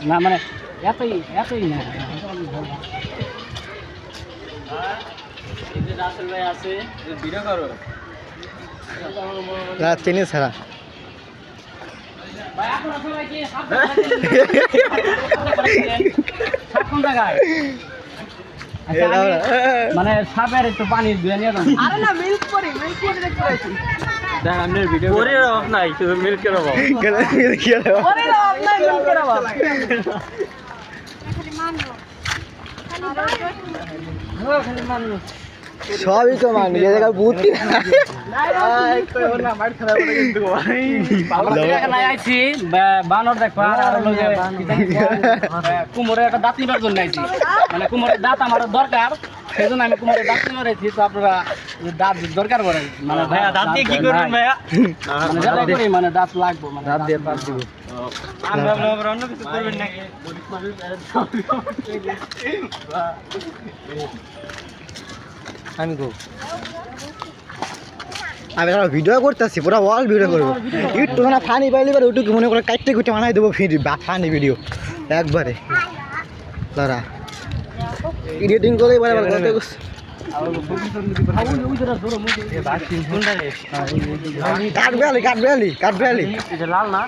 না মানে এতই না রাসেল ভাই আছে ভিডিও করো রাত চিনি ছাড়া ভাই আপনারা সবাই কি সাপ কোন জায়গায় মানে সাপের একটু পানি ধুয়ে নিয়ে যান আরে না মিল্ক পরি দেখতে পাইছি দেখ আমি ভিডিও করে অফ নাই শুধু মিল্কের অফ পরে অফ নাই মিল্কের অফ খালি মানলো সবই তো মানি যে জায়গায় বুট কি আইছি বানর দেখবা আর কুমোরের একটা দাঁত নিবার জন্য আইছি মানে কুমোরের দাঁত আমার দরকার সেই জন্য আমি কুমোরের দাঁত নিবার আইছি তো আপনারা দাঁত দরকার পড়ে মানে ভাইয়া দাঁত দিয়ে কি করবেন ভাইয়া মানে দাঁত লাগবো মানে দাঁত দিয়ে দাঁত দিব অন্য কিছু করবেন নাকি আমি গো আমি ভিডিও করতেছি পুরো ওয়াল ভিডিও করবো একটু না ফানি পাইলে এবার ওটুকু মনে করে কাটতে কুটে বানাই দেবো ফানি ভিডিও একবারে দাঁড়া এডিটিং করে এবার কাঠবেয়ালি লাল না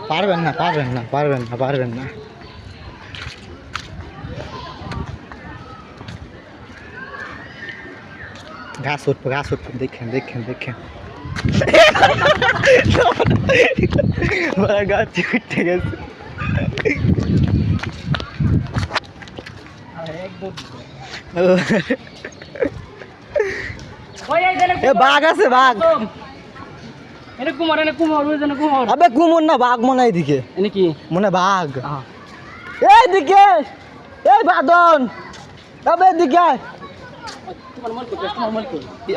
পারবেন না ঘাস উঠবে দেখেন গাছ উঠতে গেছে বাঘ আছে বাঘ কুমার আবে কুমোর না বাঘ মনে হয় এদিকে এনে কি মনে বাঘ এইদিকে এই বাদন তবে এদিকে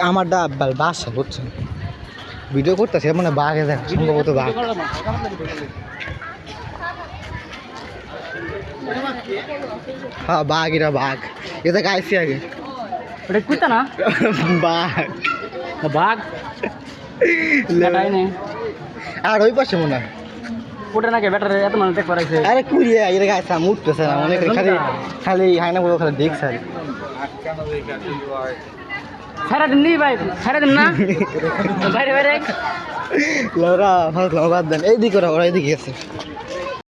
আমার বাসা বুঝছেন ভিডিও করতেছে মানে বাঘ দেখ সম্ভবত বাঘ হ্যাঁ বাঘ এরা বাঘ এটা গাইছি আগে ওটা কুইতা না বাঘ বাঘ আর ওই পাশে মনে হয় ওটা নাকি ব্যাটারে এত মানুষ দেখ পারাইছে আরে কুড়িয়ে এটা গাইছে উঠতেছে না অনেক খালি হাই না বলে খালি দেখছে ছাড়া দিন নি ভাই ছাড়া দিন না বাইরে লড়া বাদ দেন এইদিকে ওরা এইদিকে গেছে